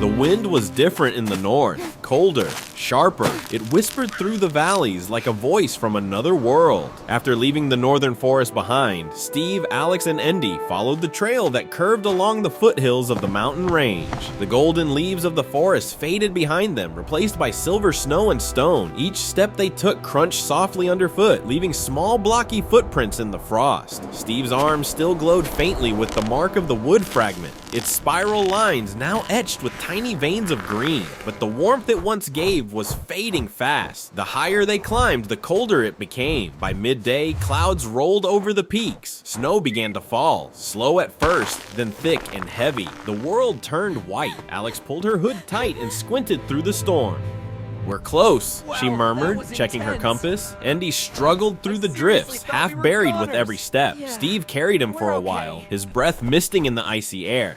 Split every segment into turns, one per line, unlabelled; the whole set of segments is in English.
wind was different in the north, colder, sharper. It whispered through the valleys like a voice from another world. After leaving the northern forest behind, Steve, Alex, and Endy followed the trail that curved along the foothills of the mountain range. The golden leaves of the forest faded behind them, replaced by silver snow and stone. Each step they took crunched softly underfoot, leaving small blocky footprints in the frost. Steve's arms still glowed faintly with the mark of the wood fragment, its spiral lines now etched with tiny veins of green. But the warmth it once gave was fading fast. The higher they climbed, the colder it became. By midday, clouds rolled over the peaks. Snow began to fall, slow at first, then thick and heavy. The world turned white. Alex pulled her hood tight and squinted through the storm. "We're close," she murmured, checking her compass. Endy struggled through the drifts, half buried with every step. Steve carried him for a while, his breath misting in the icy air.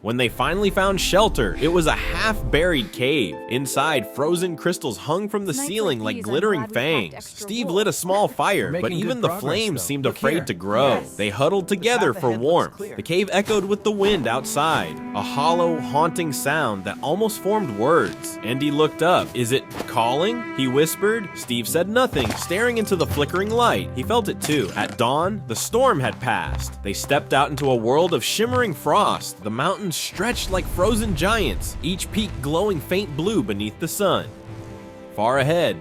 When they finally found shelter, it was a half-buried cave. Inside, frozen crystals hung from the ceiling like glittering fangs. Steve lit a small fire, but even the flames seemed afraid to grow. They huddled together for warmth. The cave echoed with the wind outside, a hollow, haunting sound that almost formed words. Endy looked up. "Is it calling?" he whispered. Steve said nothing, staring into the flickering light. He felt it too. At dawn, the storm had passed. They stepped out into a world of shimmering frost. The mountains stretched like frozen giants, each peak glowing faint blue beneath the sun. Far ahead,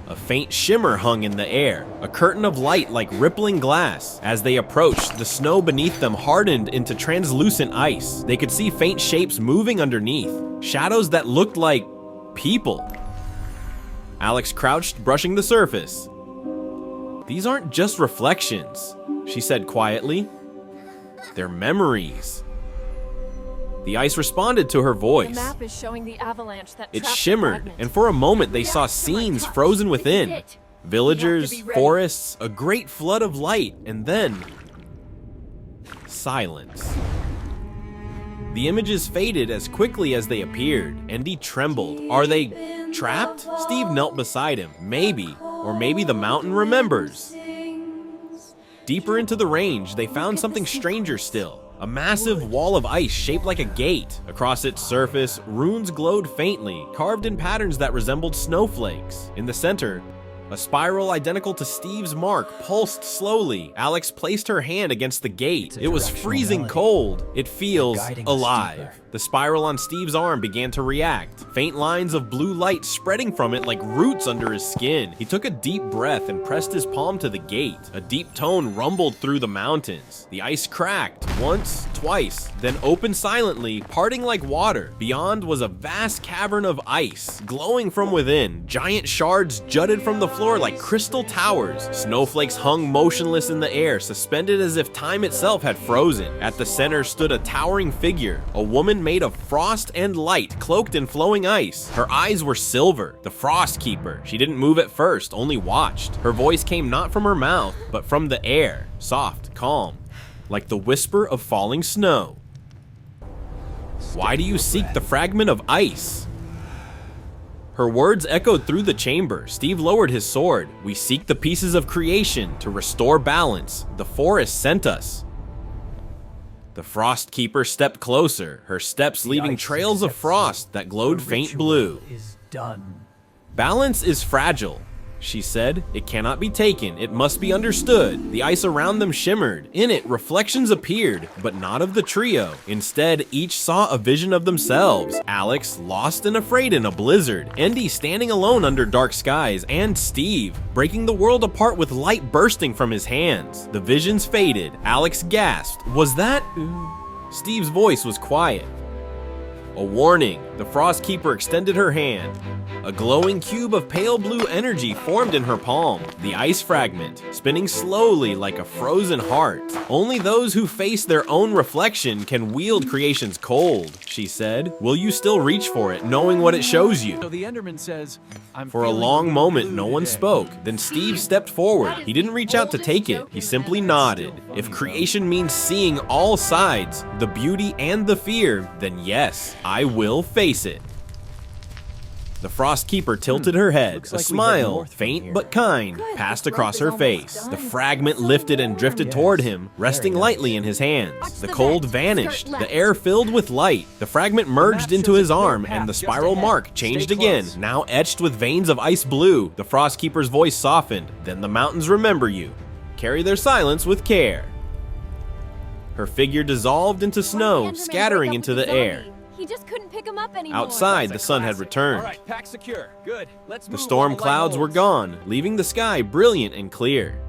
a faint shimmer hung in the air, a curtain of light like rippling glass. As they approached, the snow beneath them hardened into translucent ice. They could see faint shapes moving underneath, shadows that looked like people. Alex crouched, brushing the surface. "These aren't just reflections," she said quietly. "They're memories." The ice responded to her voice.
The map is showing the avalanche that
It
trapped the
shimmered,
fragment.
and for a moment they saw scenes frozen within. Villagers, forests, a great flood of light, and then silence. The images faded as quickly as they appeared. Endy trembled. Are they trapped? Steve knelt beside him. Maybe, or maybe the mountain remembers. Deeper into the range, they found something stranger still. A massive wall of ice shaped like a gate. Across its surface, runes glowed faintly, carved in patterns that resembled snowflakes. In the center, a spiral identical to Steve's mark pulsed slowly. Alex placed her hand against the gate. It was freezing cold. It feels alive. The spiral on Steve's arm began to react, faint lines of blue light spreading from it like roots under his skin. He took a deep breath and pressed his palm to the gate. A deep tone rumbled through the mountains. The ice cracked, once, twice, then opened silently, parting like water. Beyond was a vast cavern of ice, glowing from within. Giant shards jutted from the floor like crystal towers. Snowflakes hung motionless in the air, suspended as if time itself had frozen. At the center stood a towering figure, a woman made of frost and light, cloaked in flowing ice. Her eyes were silver, the Frost Keeper. She didn't move at first, only watched. Her voice came not from her mouth, but from the air, soft, calm, like the whisper of falling snow. "Why do you seek the fragment of ice?" Her words echoed through the chamber. Steve lowered his sword. "We seek the pieces of creation to restore balance. The forest sent us." The Frost Keeper stepped closer, her steps leaving trails of frost that glowed faint blue. "Balance is fragile," she said. "It cannot be taken. It must be understood." The ice around them shimmered. In it, reflections appeared, but not of the trio. Instead, each saw a vision of themselves. Alex, lost and afraid in a blizzard. Endy standing alone under dark skies. And Steve, breaking the world apart with light bursting from his hands. The visions faded. Alex gasped. "Was that?" Steve's voice was quiet. A warning. The Frost Keeper extended her hand. A glowing cube of pale blue energy formed in her palm, the ice fragment, spinning slowly like a frozen heart. "Only those who face their own reflection can wield creation's cold," she said. "Will you still reach for it, knowing what it shows you?"
So the Enderman says,
For a long moment, no one spoke. Then Steve stepped forward. He didn't reach out to take it. He simply nodded. If creation means seeing all sides, the beauty and the fear, then yes, I will face it. The Frost Keeper tilted her head.
Looks
A
like we head
smile,
north from
faint
here.
but kind, passed across her face. The fragment lifted and drifted toward him, resting lightly in his hands. The cold vanished. The air filled with light. The fragment merged into his arm, and the spiral mark changed again, now etched with veins of ice blue. The Frost Keeper's voice softened. Then the mountains remember you. Carry their silence with care. Her figure dissolved into snow, scattering into the air.
He just couldn't pick him up anymore.
Outside, the sun had returned.
All right, pack secure. Good. Let's
The
move
storm
while the light
clouds were
holds.
gone, leaving the sky brilliant and clear.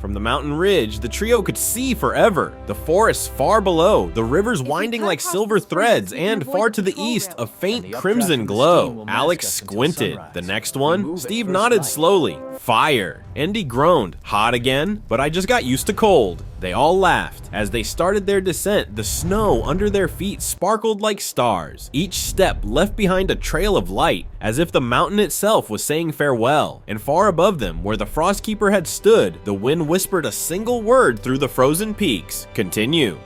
From the mountain ridge, the trio could see forever. The forests far below, the rivers winding
cut
like
across
silver
the springs,
threads,
we can
and
avoid
far
the
to the
patrol
east,
rail.
a faint
And the updraft
crimson
from the
glow.
steam will mask
Alex
us until
squinted.
sunrise.
The next
We
one,
move at
Steve
first
nodded
light.
slowly. Fire. Andy groaned. Hot again? But I just got used to cold. They all laughed. As they started their descent, the snow under their feet sparkled like stars. Each step left behind a trail of light, as if the mountain itself was saying farewell. And far above them, where the Frost Keeper had stood, the wind whispered a single word through the frozen peaks. Continue.